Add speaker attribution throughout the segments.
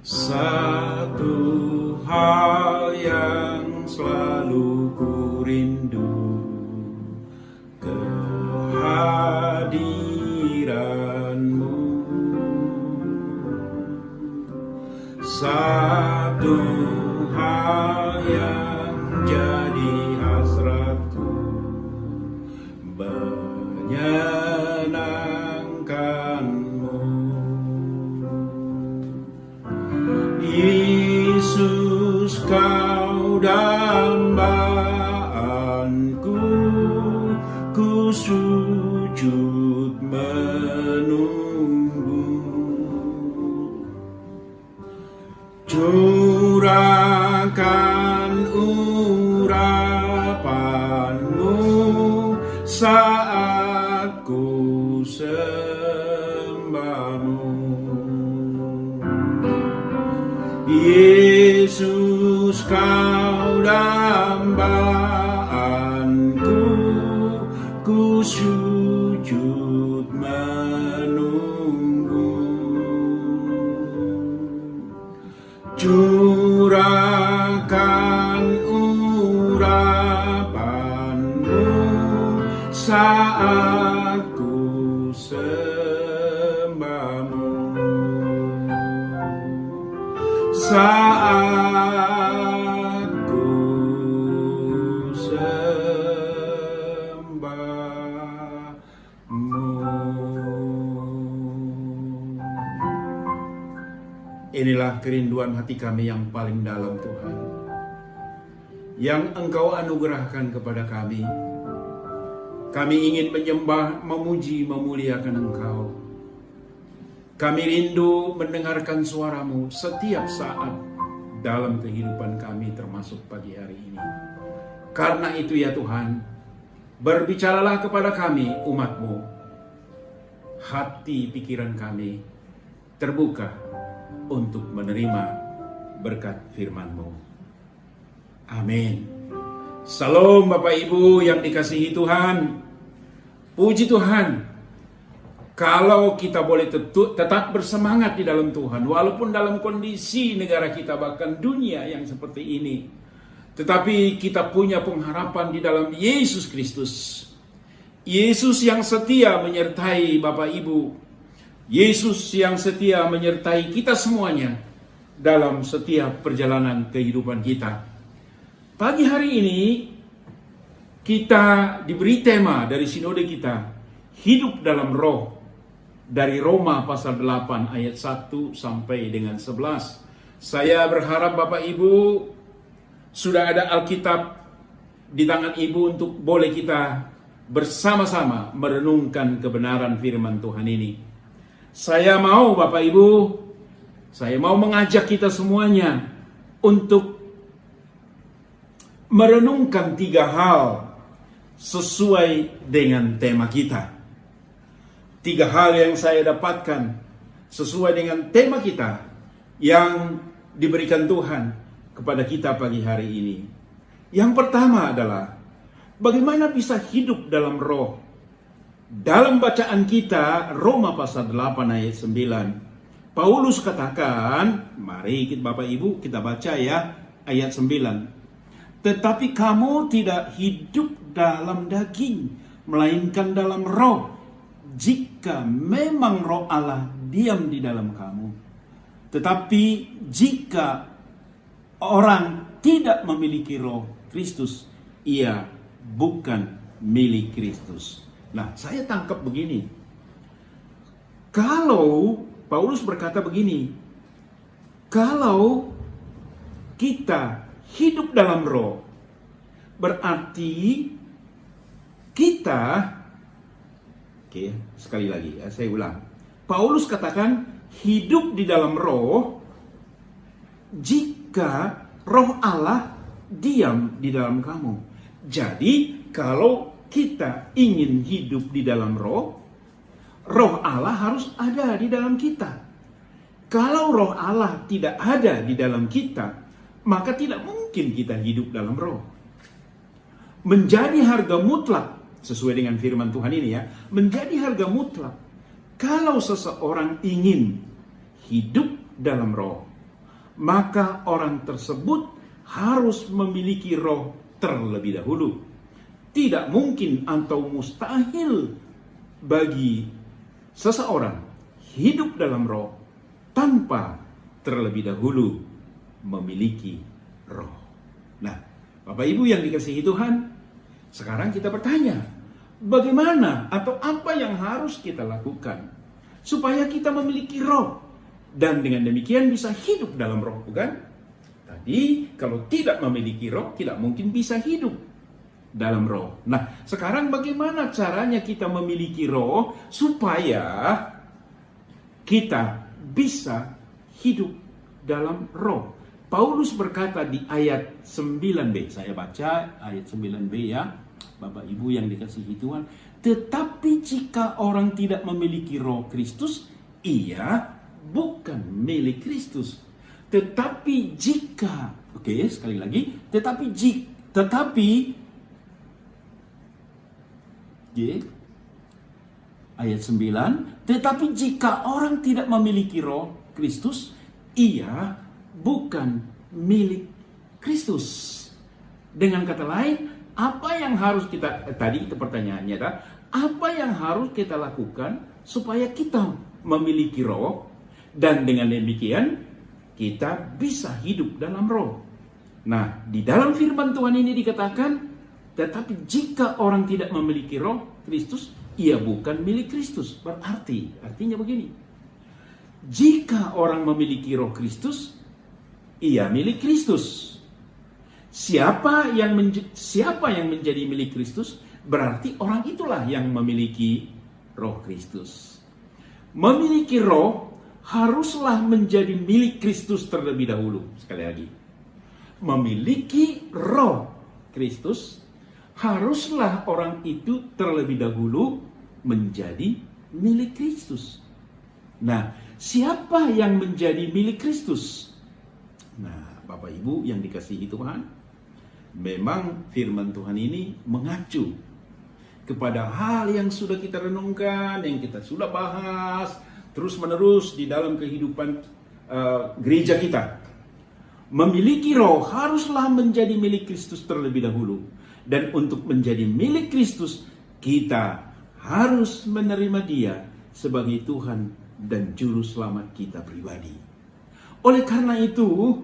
Speaker 1: Satu hal yang selalu ku rindu, kehadiranmu. Satu hal yang jadi hasratku, menyenangkanmu. Yesus, kau dambaanku, ku sujud menunggu. Curahkan urapanmu saat ku sembahmu. Yesus, kau dambaanku, ku sujud menunggu. Curahkan urapanmu saat ku sembahmu. Saat ku sembahmu. Inilah kerinduan hati kami yang paling dalam, Tuhan, yang Engkau anugerahkan kepada kami. Kami ingin menyembah, memuji, memuliakan Engkau. Kami rindu mendengarkan suara-Mu setiap saat dalam kehidupan kami, termasuk pagi hari ini. Karena itu ya Tuhan, berbicaralah kepada kami, umat-Mu. Hati pikiran kami terbuka untuk menerima berkat firman-Mu. Amin. Salam Bapak Ibu yang dikasihi Tuhan. Puji Tuhan. Kalau kita boleh tetap bersemangat di dalam Tuhan, walaupun dalam kondisi negara kita bahkan dunia yang seperti ini, tetapi kita punya pengharapan di dalam Yesus Kristus. Yesus yang setia menyertai Bapak Ibu. Yesus yang setia menyertai kita semuanya dalam setiap perjalanan kehidupan kita. Pagi hari ini kita diberi tema dari sinode kita, hidup dalam roh, dari Roma pasal 8 ayat 1 sampai dengan 11. Saya berharap Bapak Ibu sudah ada Alkitab di tangan Ibu untuk boleh kita bersama-sama merenungkan kebenaran firman Tuhan ini. Saya mau Bapak Ibu, saya mau mengajak kita semuanya untuk merenungkan 3 hal sesuai dengan tema kita. 3 hal yang saya dapatkan sesuai dengan tema kita yang diberikan Tuhan kepada kita pagi hari ini. Yang pertama adalah bagaimana bisa hidup dalam roh. Dalam bacaan kita Roma pasal 8 ayat 9, Paulus katakan, mari Bapak Ibu kita baca ya ayat 9. Tetapi kamu tidak hidup dalam daging, melainkan dalam roh, jika memang roh Allah diam di dalam kamu. Tetapi jika orang tidak memiliki roh Kristus, ia bukan milik Kristus. Nah, saya tangkap begini. Kalau Paulus berkata begini, kalau kita hidup dalam roh, berarti kita, sekali lagi ya, saya ulang. Paulus katakan hidup di dalam roh jika roh Allah diam di dalam kamu. Jadi kalau kita ingin hidup di dalam roh, roh Allah harus ada di dalam kita. Kalau roh Allah tidak ada di dalam kita, maka tidak mungkin kita hidup dalam roh. Menjadi harga mutlak, sesuai dengan firman Tuhan ini ya, menjadi harga mutlak. Kalau seseorang ingin hidup dalam roh, maka orang tersebut harus memiliki roh terlebih dahulu. Tidak mungkin atau mustahil bagi seseorang hidup dalam roh tanpa terlebih dahulu memiliki roh. Nah, Bapak Ibu yang dikasihi Tuhan, sekarang kita bertanya, bagaimana atau apa yang harus kita lakukan supaya kita memiliki roh dan dengan demikian bisa hidup dalam roh, bukan? Tadi kalau tidak memiliki roh tidak mungkin bisa hidup dalam roh. Nah, sekarang bagaimana caranya kita memiliki roh supaya kita bisa hidup dalam roh? Paulus berkata di ayat 9b, saya baca ayat 9b ya, Bapak Ibu yang dikasihi Tuhan. Tetapi jika orang tidak memiliki roh Kristus, ia bukan milik Kristus. Tetapi jika, oke, sekali lagi, ayat 9, tetapi jika orang tidak memiliki roh Kristus, ia bukan milik Kristus. Dengan kata lain, apa yang harus kita, tadi itu pertanyaannya adalah, apa yang harus kita lakukan supaya kita memiliki roh, dan dengan demikian kita bisa hidup dalam roh. Nah, di dalam firman Tuhan ini dikatakan, tetapi jika orang tidak memiliki roh Kristus, ia bukan milik Kristus. Artinya begini, jika orang memiliki roh Kristus, ia milik Kristus. Siapa yang menjadi milik Kristus, berarti orang itulah yang memiliki roh Kristus. Memiliki roh haruslah menjadi milik Kristus terlebih dahulu. Sekali lagi, memiliki roh Kristus haruslah orang itu terlebih dahulu menjadi milik Kristus. Nah, siapa yang menjadi milik Kristus? Nah, Bapak Ibu yang dikasihi Tuhan, memang firman Tuhan ini mengacu kepada hal yang sudah kita renungkan, yang kita sudah bahas terus menerus di dalam kehidupan gereja kita. Memiliki roh haruslah menjadi milik Kristus terlebih dahulu. Dan untuk menjadi milik Kristus, kita harus menerima Dia sebagai Tuhan dan Juru Selamat kita pribadi. Oleh karena itu,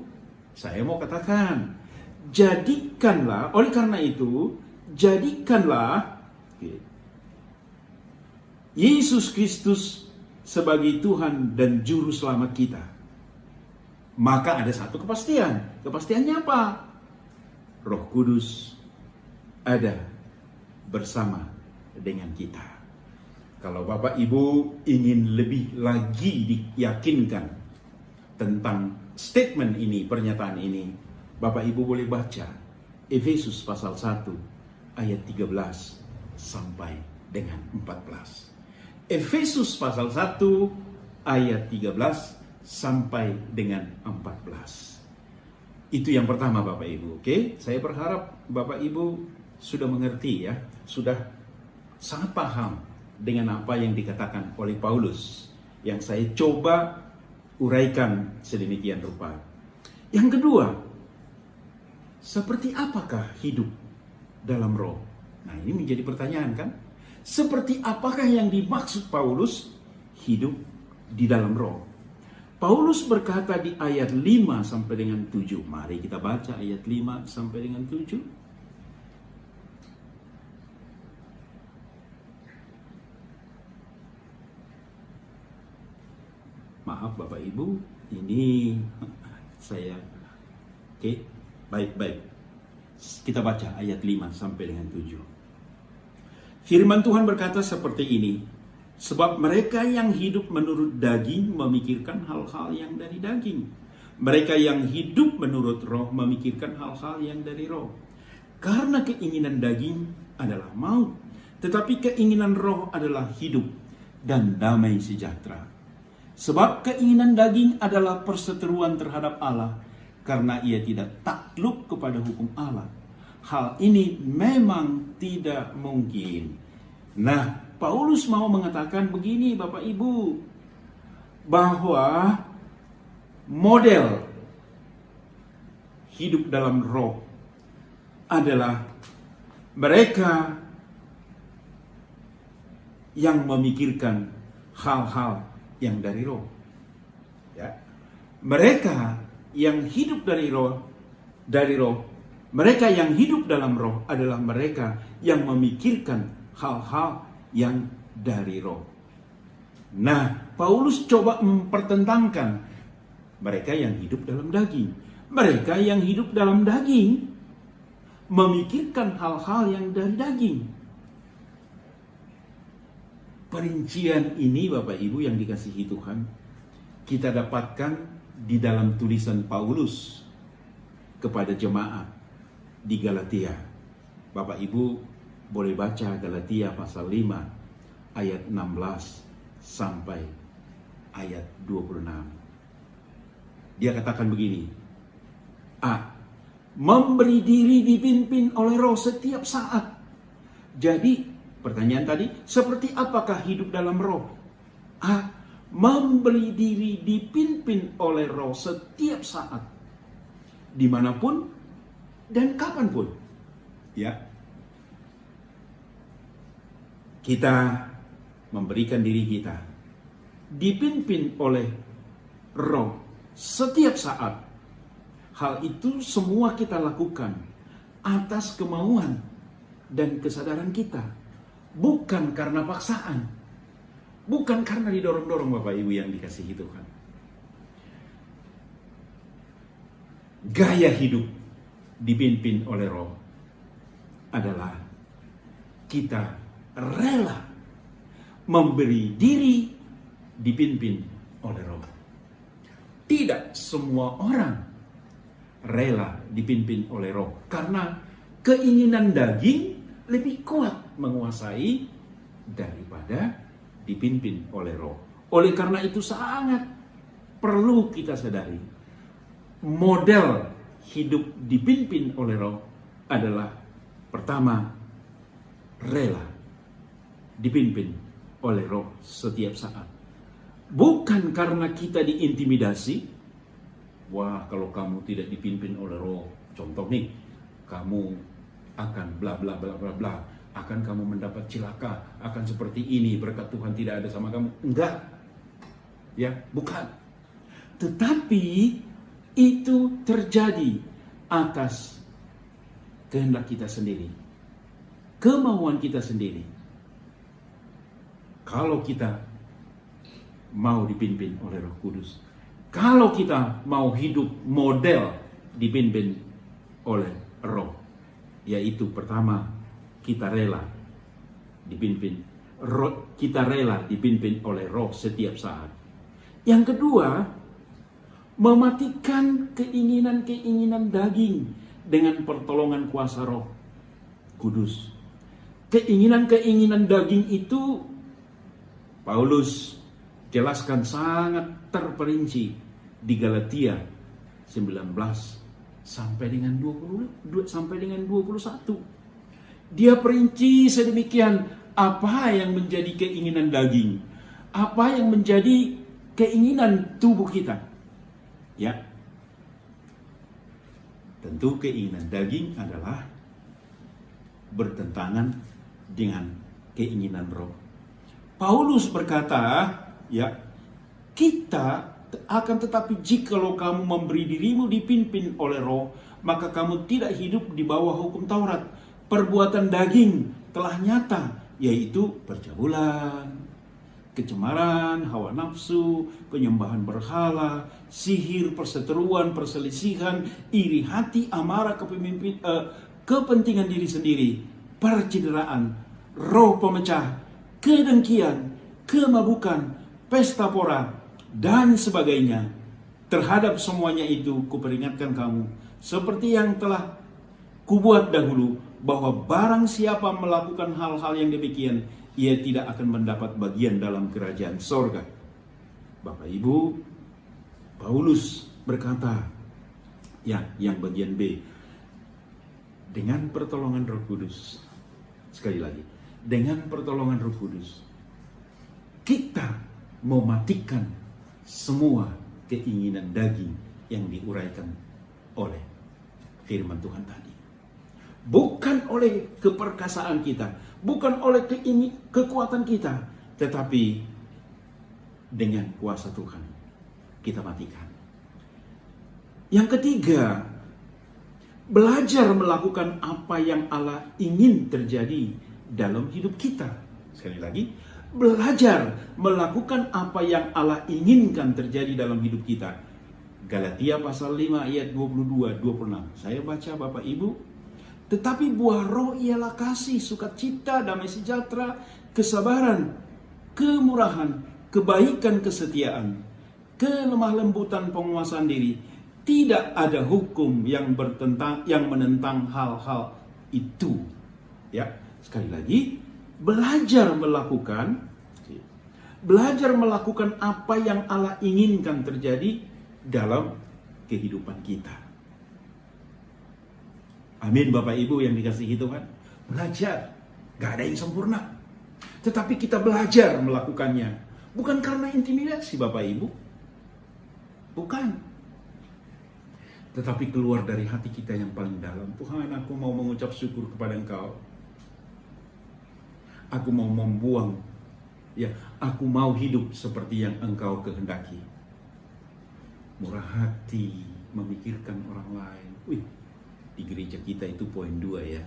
Speaker 1: saya mau katakan, jadikanlah Yesus Kristus sebagai Tuhan dan Juru Selamat kita. Maka ada satu kepastian. Kepastiannya apa? Roh Kudus ada bersama dengan kita. Kalau Bapak Ibu ingin lebih lagi diyakinkan tentang statement ini, pernyataan ini, Bapak Ibu boleh baca Efesus pasal 1 ayat 13 sampai dengan 14. Efesus pasal 1 ayat 13 sampai dengan 14. Itu yang pertama Bapak Ibu, oke? Saya berharap Bapak Ibu sudah mengerti ya, sudah sangat paham dengan apa yang dikatakan oleh Paulus yang saya coba uraikan sedemikian rupa. Yang kedua, seperti apakah hidup dalam roh? Nah, ini menjadi pertanyaan kan? Seperti apakah yang dimaksud Paulus hidup di dalam roh? Paulus berkata di ayat 5 sampai dengan 7. Mari kita baca ayat 5 sampai dengan 7. Maaf Bapak Ibu, ini saya baik. Kita baca ayat 5 sampai dengan 7. Firman Tuhan berkata seperti ini, sebab mereka yang hidup menurut daging memikirkan hal-hal yang dari daging. Mereka yang hidup menurut roh memikirkan hal-hal yang dari roh. Karena keinginan daging adalah maut, tetapi keinginan roh adalah hidup dan damai sejahtera. Sebab keinginan daging adalah perseteruan terhadap Allah, karena ia tidak takluk kepada hukum Allah. Hal ini memang tidak mungkin. Nah, Paulus mau mengatakan begini Bapak Ibu, bahwa model hidup dalam roh adalah mereka yang memikirkan hal-hal yang dari roh. Ya. Mereka yang hidup dari roh, mereka yang hidup dalam roh adalah mereka yang memikirkan hal-hal yang dari roh. Nah, Paulus coba mempertentangkan mereka yang hidup dalam daging. Mereka yang hidup dalam daging memikirkan hal-hal yang dari daging. Perincian ini Bapak Ibu yang dikasihi Tuhan, kita dapatkan di dalam tulisan Paulus kepada jemaat di Galatia. Bapak Ibu boleh baca Galatia pasal 5 ayat 16 sampai ayat 26. Dia katakan begini. Memberi diri dipimpin oleh roh setiap saat. Jadi pertanyaan tadi, seperti apakah hidup dalam roh? Memberi diri dipimpin oleh roh setiap saat. Dimanapun dan kapanpun. Ya. Kita memberikan diri kita dipimpin oleh roh setiap saat. Hal itu semua kita lakukan atas kemauan dan kesadaran kita. Bukan karena paksaan. Bukan karena didorong-dorong Bapak Ibu yang dikasihi Tuhan. Gaya hidup dipimpin oleh roh adalah kita rela memberi diri dipimpin oleh roh. Tidak semua orang rela dipimpin oleh roh karena keinginan daging lebih kuat menguasai daripada dipimpin oleh roh. Oleh karena itu sangat perlu kita sadari model hidup dipimpin oleh roh adalah pertama, rela dipimpin oleh roh setiap saat. Bukan karena kita diintimidasi. Wah, kalau kamu tidak dipimpin oleh roh, contoh nih, kamu akan bla bla bla bla bla, akan kamu mendapat cilaka, akan seperti ini, berkat Tuhan tidak ada sama kamu. Enggak. Ya, bukan. Tetapi itu terjadi atas kehendak kita sendiri. Kemauan kita sendiri. Kalau kita mau dipimpin oleh Roh Kudus, kalau kita mau hidup model dipimpin oleh Roh, yaitu pertama, kita rela dipimpin oleh Roh setiap saat. Yang kedua, mematikan keinginan-keinginan daging dengan pertolongan kuasa Roh Kudus. Keinginan-keinginan daging itu Paulus jelaskan sangat terperinci di Galatia 19 sampai dengan 21. Dia perinci sedemikian apa yang menjadi keinginan daging, apa yang menjadi keinginan tubuh kita. Ya. Tentu keinginan daging adalah bertentangan dengan keinginan roh. Paulus berkata, ya, kita akan tetapi jikalau kamu memberi dirimu dipimpin oleh roh, maka kamu tidak hidup di bawah hukum Taurat. Perbuatan daging telah nyata, yaitu percabulan, kecemaran, hawa nafsu, penyembahan berhala, sihir, perseteruan, perselisihan, iri hati, amarah, kepentingan diri sendiri, percideraan, roh pemecah, kedengkian, kemabukan, pesta pora, dan sebagainya. Terhadap semuanya itu kuperingatkan kamu, seperti yang telah kubuat dahulu, bahwa barang siapa melakukan hal-hal yang demikian, ia tidak akan mendapat bagian dalam kerajaan sorga. Bapak Ibu, Paulus berkata, ya, yang bagian B, dengan pertolongan Roh Kudus, sekali lagi, dengan pertolongan Roh Kudus, kita mematikan semua keinginan daging yang diuraikan oleh firman Tuhan tadi. Bukan oleh keperkasaan kita, bukan oleh kekuatan kita, tetapi dengan kuasa Tuhan kita matikan. Yang ketiga, belajar melakukan apa yang Allah ingin terjadi dalam hidup kita. Sekali lagi, belajar melakukan apa yang Allah inginkan terjadi dalam hidup kita. Galatia pasal 5 ayat 22-26. Saya baca Bapak Ibu. Tetapi buah roh ialah kasih, sukacita, damai sejahtera, kesabaran, kemurahan, kebaikan, kesetiaan, kelemah lembutan, penguasaan diri. Tidak ada hukum yang menentang hal-hal itu. Ya, sekali lagi, belajar melakukan apa yang Allah inginkan terjadi dalam kehidupan kita. Amin Bapak Ibu yang dikasihi Tuhan. Belajar, gak ada yang sempurna. Tetapi kita belajar melakukannya. Bukan karena intimidasi Bapak Ibu. Bukan. Tetapi keluar dari hati kita yang paling dalam. Tuhan, aku mau mengucap syukur kepada Engkau. Aku mau membuang. Ya, aku mau hidup seperti yang Engkau kehendaki. Murah hati, memikirkan orang lain. Wih, di gereja kita itu poin 2 ya.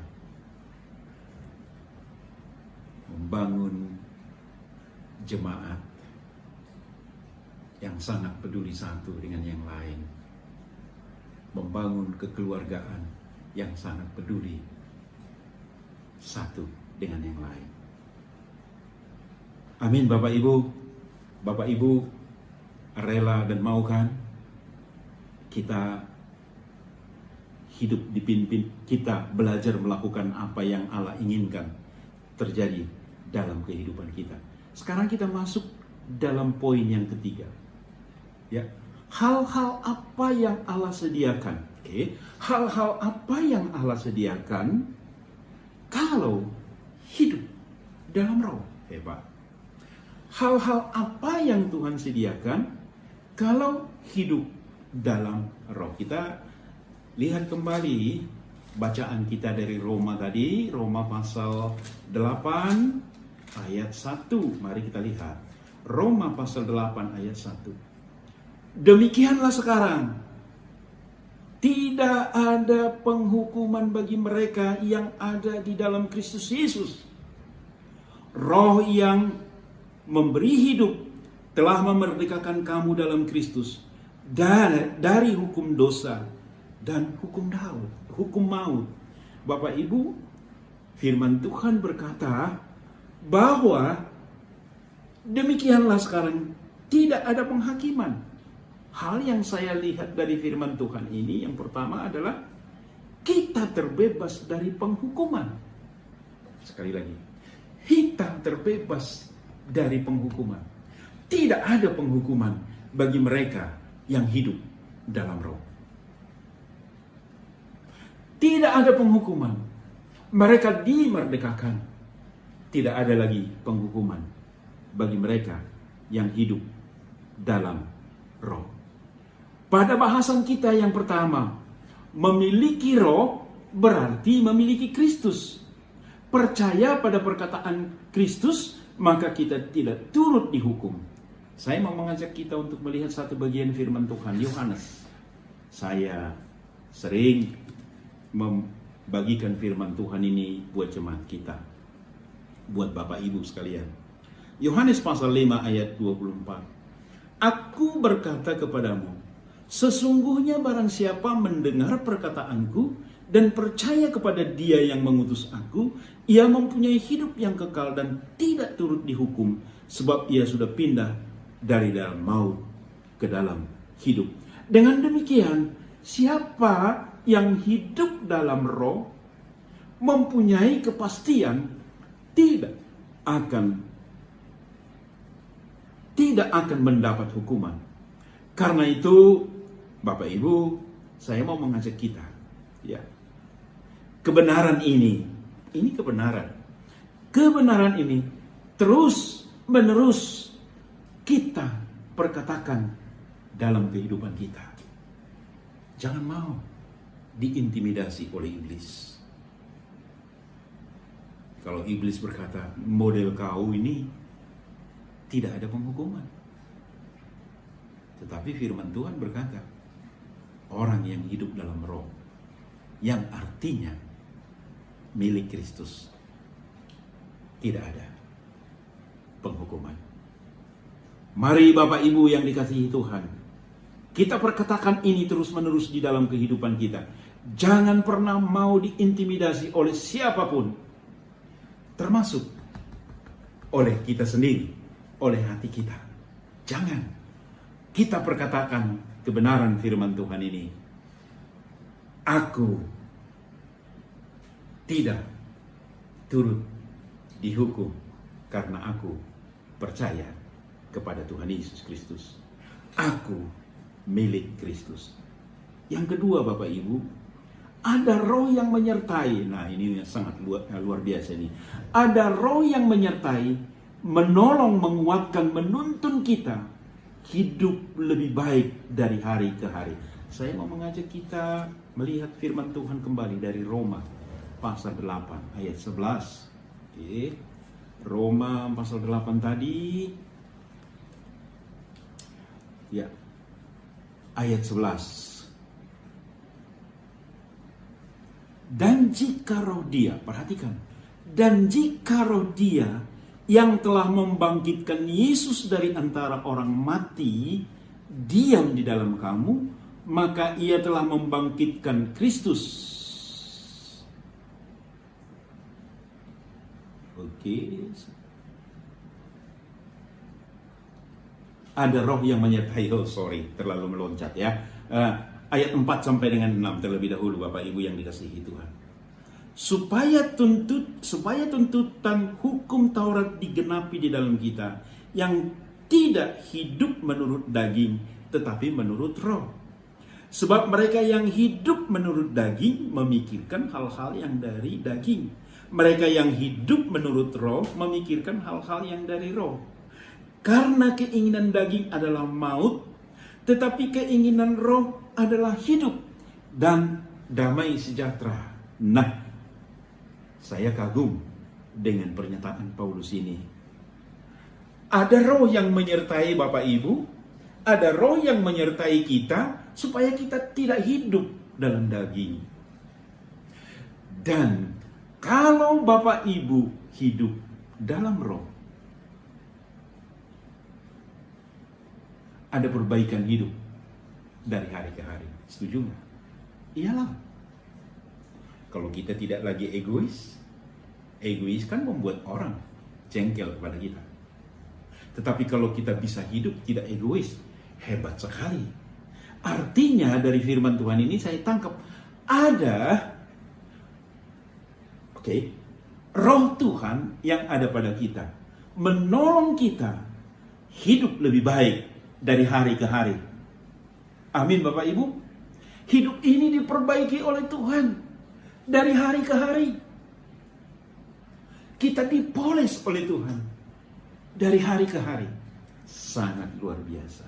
Speaker 1: Membangun jemaat yang sangat peduli satu dengan yang lain. Membangun kekeluargaan yang sangat peduli satu dengan yang lain. Amin Bapak Ibu. Bapak Ibu rela dan mau kan kita hidup dipimpin, kita belajar melakukan apa yang Allah inginkan terjadi dalam kehidupan kita. Sekarang kita masuk dalam poin yang ketiga. Ya, hal-hal apa yang Allah sediakan? Oke, hal-hal apa yang Allah sediakan kalau hidup dalam roh? Hebat. Hal-hal apa yang Tuhan sediakan kalau hidup dalam roh? Kita lihat kembali bacaan kita dari Roma tadi, Roma pasal 8 ayat 1. Mari kita lihat. Roma pasal 8 ayat 1. Demikianlah sekarang, tidak ada penghukuman bagi mereka yang ada di dalam Kristus Yesus. Roh yang memberi hidup telah memerdekakan kamu dalam Kristus dari hukum dosa dan hukum maut. Bapak Ibu, firman Tuhan berkata bahwa demikianlah sekarang tidak ada penghakiman. Hal yang saya lihat dari firman Tuhan ini, yang pertama adalah kita terbebas dari penghukuman. Sekali lagi, kita terbebas dari penghukuman. Tidak ada penghukuman bagi mereka yang hidup dalam roh. Tidak ada penghukuman. Mereka dimerdekakan. Tidak ada lagi penghukuman bagi mereka yang hidup dalam roh. Pada bahasan kita yang pertama, memiliki roh berarti memiliki Kristus. Percaya pada perkataan Kristus, maka kita tidak turut dihukum. Saya mau mengajak kita untuk melihat satu bagian firman Tuhan, Yohanes. Saya sering membagikan firman Tuhan ini buat jemaat kita, buat Bapak Ibu sekalian. Yohanes pasal 5 ayat 24. Aku berkata kepadamu, sesungguhnya barang siapa mendengar perkataanku dan percaya kepada Dia yang mengutus aku, ia mempunyai hidup yang kekal dan tidak turut dihukum, sebab ia sudah pindah dari dalam maut ke dalam hidup. Dengan demikian, siapa yang hidup dalam roh mempunyai kepastian tidak akan mendapat hukuman. Karena itu, Bapak Ibu, saya mau mengajak kita, ya, kebenaran ini kebenaran ini terus menerus kita perkatakan dalam kehidupan kita. Jangan mau diintimidasi oleh iblis. Kalau iblis berkata, model kau ini tidak ada penghukuman. Tetapi firman Tuhan berkata, orang yang hidup dalam roh, yang artinya milik Kristus, tidak ada penghukuman. Mari Bapak Ibu yang dikasihi Tuhan, kita perkatakan ini terus-menerus di dalam kehidupan kita. Jangan pernah mau diintimidasi oleh siapapun, termasuk oleh kita sendiri, oleh hati kita. Jangan. Kita perkatakan kebenaran firman Tuhan ini. Aku tidak turut dihukum karena aku percaya kepada Tuhan Yesus Kristus. Aku milik Kristus. Yang kedua Bapak Ibu, ada roh yang menyertai. Nah ini sangat luar biasa ini. Ada roh yang menyertai, menolong, menguatkan, menuntun kita hidup lebih baik dari hari ke hari. Saya mau mengajak kita melihat firman Tuhan kembali dari Roma pasal 8 ayat 11. Oke. Roma pasal 8 tadi. Ya. Ayat 11. Dan jika roh dia, perhatikan. Dan jika roh dia yang telah membangkitkan Yesus dari antara orang mati diam di dalam kamu, maka ia telah membangkitkan Kristus. Oke. Ada roh yang menyertai. Terlalu meloncat ya. Ayat 4 sampai dengan 6 terlebih dahulu Bapak Ibu yang dikasihi Tuhan. Supaya tuntutan hukum Taurat digenapi di dalam kita, yang tidak hidup menurut daging tetapi menurut roh. Sebab mereka yang hidup menurut daging memikirkan hal-hal yang dari daging. Mereka yang hidup menurut roh memikirkan hal-hal yang dari roh. Karena keinginan daging adalah maut, tetapi keinginan roh adalah hidup dan damai sejahtera. Nah, saya kagum dengan pernyataan Paulus ini. Ada roh yang menyertai Bapak Ibu, ada roh yang menyertai kita supaya kita tidak hidup dalam daging. Dan kalau Bapak Ibu hidup dalam roh, ada perbaikan hidup dari hari ke hari. Setuju nggak? Iyalah. Kalau kita tidak lagi egois kan membuat orang jengkel kepada kita. Tetapi kalau kita bisa hidup tidak egois, hebat sekali. Artinya dari firman Tuhan ini saya tangkap ada roh Tuhan yang ada pada kita, menolong kita hidup lebih baik dari hari ke hari. Amin Bapak Ibu. Hidup ini diperbaiki oleh Tuhan dari hari ke hari. Kita dipoles oleh Tuhan dari hari ke hari. Sangat luar biasa.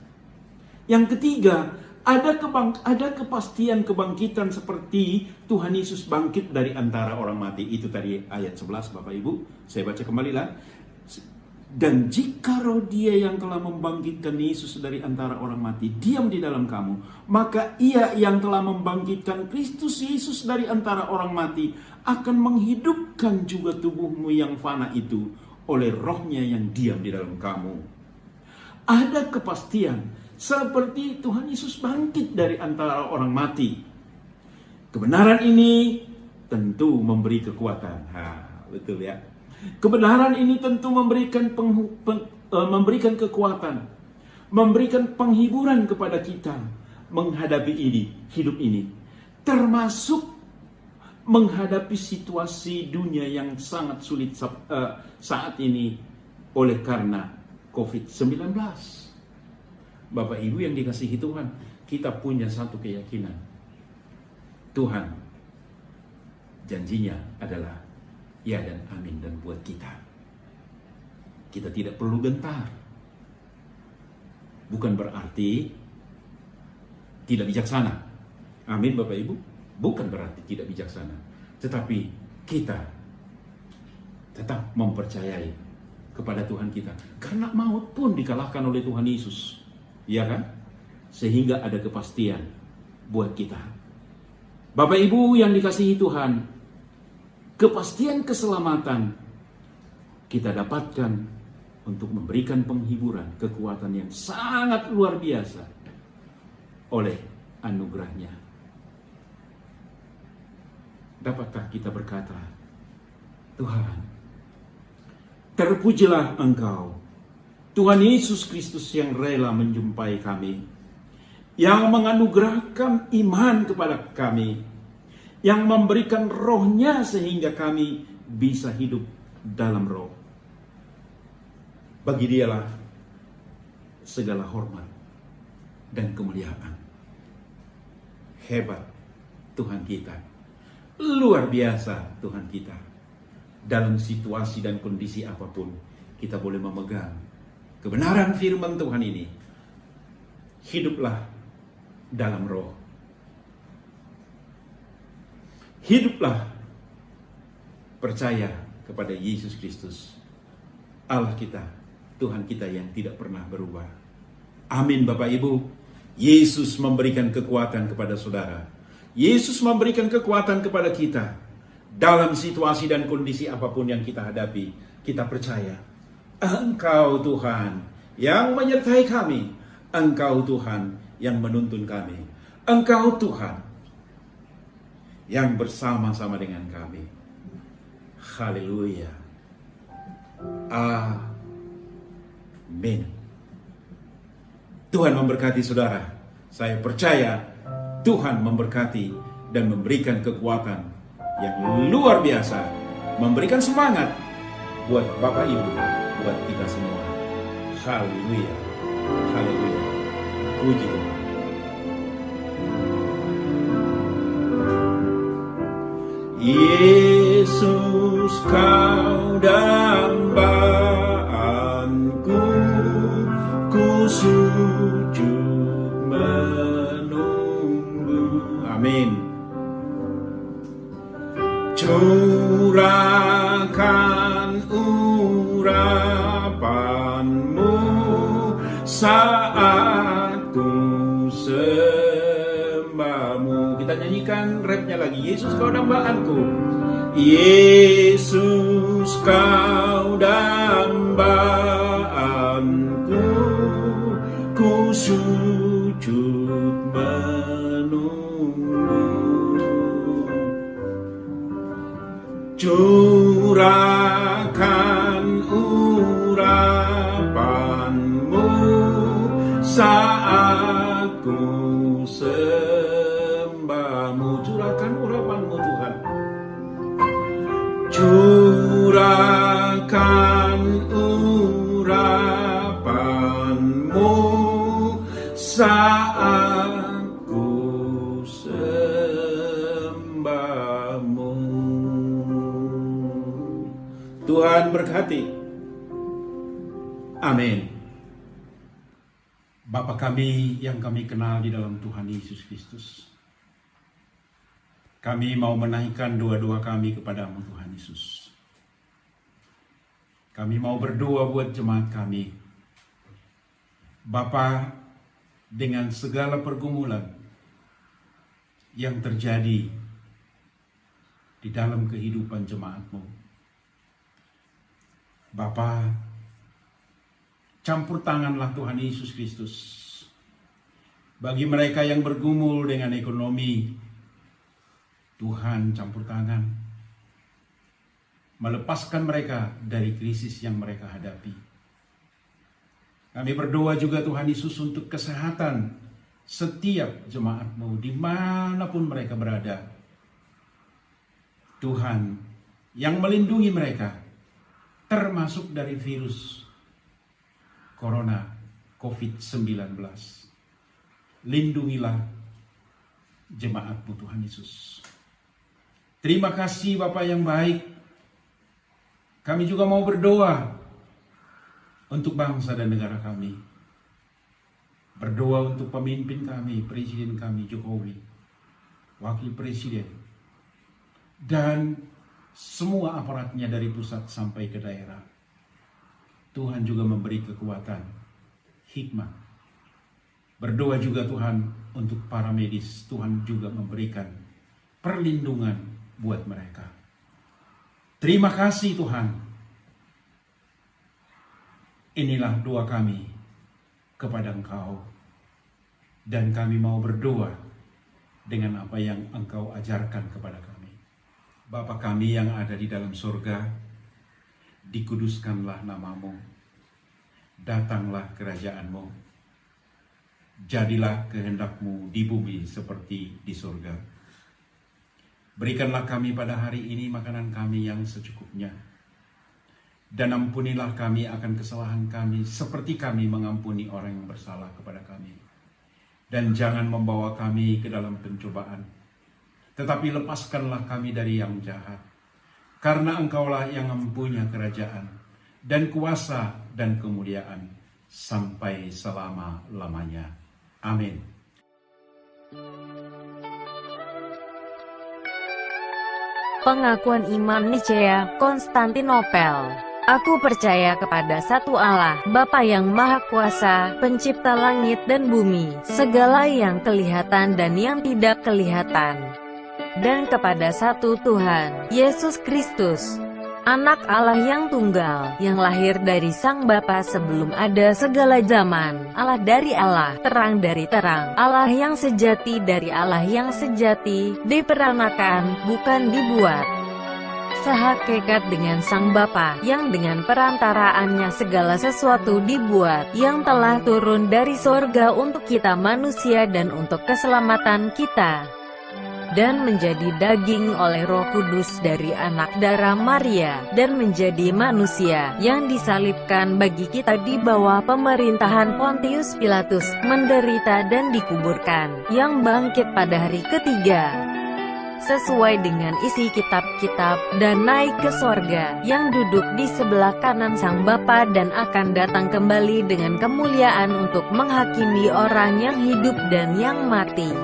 Speaker 1: Yang ketiga, ada kepastian kebangkitan seperti Tuhan Yesus bangkit dari antara orang mati. Itu tadi ayat 11 Bapak Ibu. Saya baca kembali lah. Dan jika roh dia yang telah membangkitkan Yesus dari antara orang mati diam di dalam kamu, maka ia yang telah membangkitkan Kristus Yesus dari antara orang mati akan menghidupkan juga tubuhmu yang fana itu oleh rohnya yang diam di dalam kamu. Ada kepastian seperti Tuhan Yesus bangkit dari antara orang mati. Kebenaran ini tentu memberi kekuatan. Betul ya. Kebenaran ini tentu memberikan kekuatan, memberikan penghiburan kepada kita menghadapi hidup ini, termasuk menghadapi situasi dunia yang sangat sulit saat ini oleh karena COVID-19. Bapak Ibu yang dikasihi Tuhan, kita punya satu keyakinan. Tuhan janjinya adalah ya dan amin dan buat kita. Kita tidak perlu gentar. Bukan berarti tidak bijaksana. Amin Bapak Ibu. bukan berarti tidak bijaksana, tetapi kita tetap mempercayai kepada Tuhan kita. Karena maut pun dikalahkan oleh Tuhan Yesus, ya kan? Sehingga ada kepastian buat kita. Bapak Ibu yang dikasihi Tuhan, kepastian keselamatan kita dapatkan untuk memberikan penghiburan, kekuatan yang sangat luar biasa oleh anugerahnya. Dapatkah kita berkata, Tuhan, terpujilah Engkau, Tuhan Yesus Kristus yang rela menjumpai kami, yang menganugerahkan iman kepada kami, yang memberikan rohnya sehingga kami bisa hidup dalam roh. Bagi Dialah segala hormat dan kemuliaan. Hebat Tuhan kita, luar biasa Tuhan kita. Dalam situasi dan kondisi apapun, kita boleh memegang kebenaran firman Tuhan ini. Hiduplah dalam roh. Hiduplah percaya kepada Yesus Kristus, Allah kita, Tuhan kita yang tidak pernah berubah. Amin Bapak Ibu. Yesus memberikan kekuatan kepada saudara. Yesus memberikan kekuatan kepada kita. Dalam situasi dan kondisi apapun yang kita hadapi, kita percaya, Engkau Tuhan yang menyertai kami. Engkau Tuhan yang menuntun kami. Engkau Tuhan yang bersama-sama dengan kami. Haleluya. Amin. Tuhan memberkati saudara. Saya percaya Tuhan memberkati dan memberikan kekuatan yang luar biasa, memberikan semangat buat Bapak Ibu, buat kita semua. Haleluya. Haleluya. Puji Tuhan. Yesus, Kau dambaanku, ku sujud menunggu. Amin. Curahkan urapanmu saat ku sembahmu. Kita nyanyikan rapnya lagi. Yesus, Kau dambaanku. Yesus, Kau dambaanku, ku sujud menunggu. Curahkan urapanmu saat ku sembahmu. Curahkan urapanmu Tuhan. Curahkan urapanmu saat ku sembahmu. Tuhan berkati. Amin. Bapa kami yang kami kenal di dalam Tuhan Yesus Kristus, kami mau menaikkan doa-doa kami kepadamu Tuhan Yesus. Kami mau berdoa buat jemaat kami. Bapa, dengan segala pergumulan yang terjadi di dalam kehidupan jemaatmu, Bapa, campur tanganlah Tuhan Yesus Kristus. Bagi mereka yang bergumul dengan ekonomi, Tuhan campur tangan. Melepaskan mereka dari krisis yang mereka hadapi. Kami berdoa juga Tuhan Yesus untuk kesehatan setiap jemaat-Mu dimanapun mereka berada. Tuhan yang melindungi mereka, termasuk dari virus Corona COVID-19. Lindungilah jemaat-Mu Tuhan Yesus. Terima kasih Bapa yang baik. Kami juga mau berdoa untuk bangsa dan negara kami. Berdoa untuk pemimpin kami, Presiden kami Jokowi. wakil presiden, dan semua aparatnya dari pusat sampai ke daerah. Tuhan juga memberi kekuatan, hikmat. Berdoa juga Tuhan untuk para medis. Tuhan juga memberikan perlindungan buat mereka. Terima kasih Tuhan. Inilah doa kami kepada Engkau. Dan kami mau berdoa dengan apa yang Engkau ajarkan kepada kami. Bapa kami yang ada di dalam surga, dikuduskanlah namamu, datanglah kerajaan-mu, jadilah kehendak-mu di bumi seperti di surga. Berikanlah kami pada hari ini makanan kami yang secukupnya, dan ampunilah kami akan kesalahan kami seperti kami mengampuni orang yang bersalah kepada kami. Dan jangan membawa kami ke dalam pencobaan, tetapi lepaskanlah kami dari yang jahat. Karena Engkaulah yang mempunyai kerajaan, dan kuasa, dan kemuliaan, sampai selama-lamanya. Amin.
Speaker 2: Pengakuan iman Nicea, Konstantinopel. Aku percaya kepada satu Allah, Bapa yang Maha Kuasa, pencipta langit dan bumi, segala yang kelihatan dan yang tidak kelihatan. Dan kepada satu Tuhan, Yesus Kristus, Anak Allah yang tunggal, yang lahir dari Sang Bapa sebelum ada segala zaman, Allah dari Allah, terang dari terang, Allah yang sejati dari Allah yang sejati, diperanakan, bukan dibuat. Sehakikat dengan Sang Bapa, yang dengan perantaraannya segala sesuatu dibuat, yang telah turun dari sorga untuk kita manusia dan untuk keselamatan kita, dan menjadi daging oleh Roh Kudus dari anak darah Maria, dan menjadi manusia, yang disalibkan bagi kita di bawah pemerintahan Pontius Pilatus, menderita dan dikuburkan, yang bangkit pada hari ketiga, sesuai dengan isi kitab-kitab, dan naik ke sorga, yang duduk di sebelah kanan Sang Bapa dan akan datang kembali dengan kemuliaan untuk menghakimi orang yang hidup dan yang mati,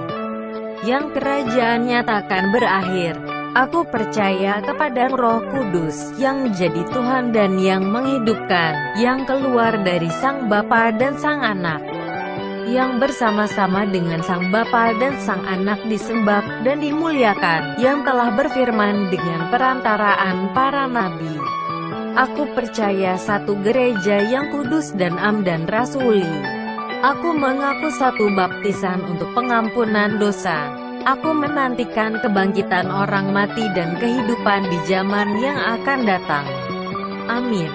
Speaker 2: yang kerajaannya takkan berakhir. Aku percaya kepada Roh Kudus, yang menjadi Tuhan dan yang menghidupkan, yang keluar dari Sang Bapa dan Sang Anak, yang bersama-sama dengan Sang Bapa dan Sang Anak disembah dan dimuliakan, yang telah berfirman dengan perantaraan para nabi. Aku percaya satu gereja yang kudus dan am dan rasuli. Aku mengaku satu baptisan untuk pengampunan dosa. Aku menantikan kebangkitan orang mati dan kehidupan di zaman yang akan datang. Amin.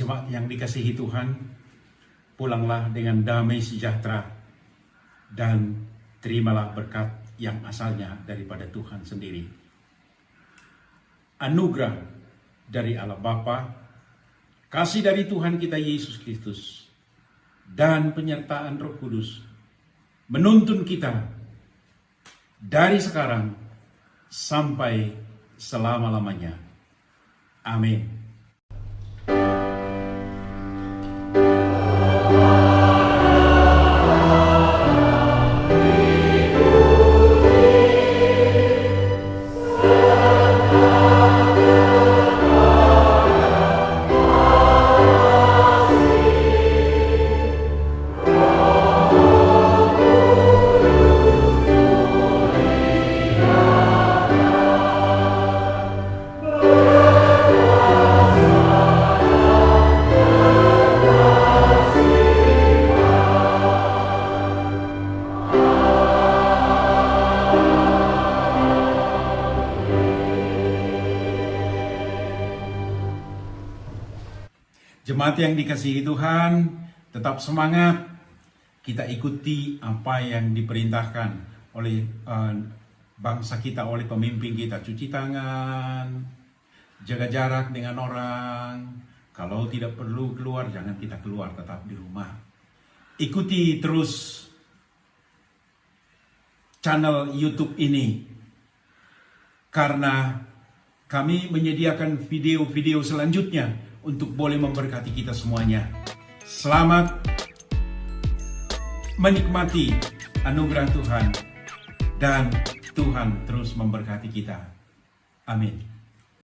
Speaker 1: Jemaat yang dikasihi Tuhan, pulanglah dengan damai sejahtera dan terimalah berkat yang asalnya daripada Tuhan sendiri. Anugerah dari Allah Bapa, kasih dari Tuhan kita Yesus Kristus, dan penyertaan Roh Kudus menuntun kita dari sekarang sampai selama-lamanya. Amin. Jemaat yang dikasihi Tuhan, tetap semangat. Kita ikuti apa yang diperintahkan oleh bangsa kita, oleh pemimpin kita. Cuci tangan, jaga jarak dengan orang. Kalau tidak perlu keluar, jangan kita keluar, tetap di rumah. Ikuti terus channel YouTube ini, karena kami menyediakan video-video selanjutnya untuk boleh memberkati kita semuanya. Selamat menikmati anugerah Tuhan, dan Tuhan terus memberkati kita. Amin.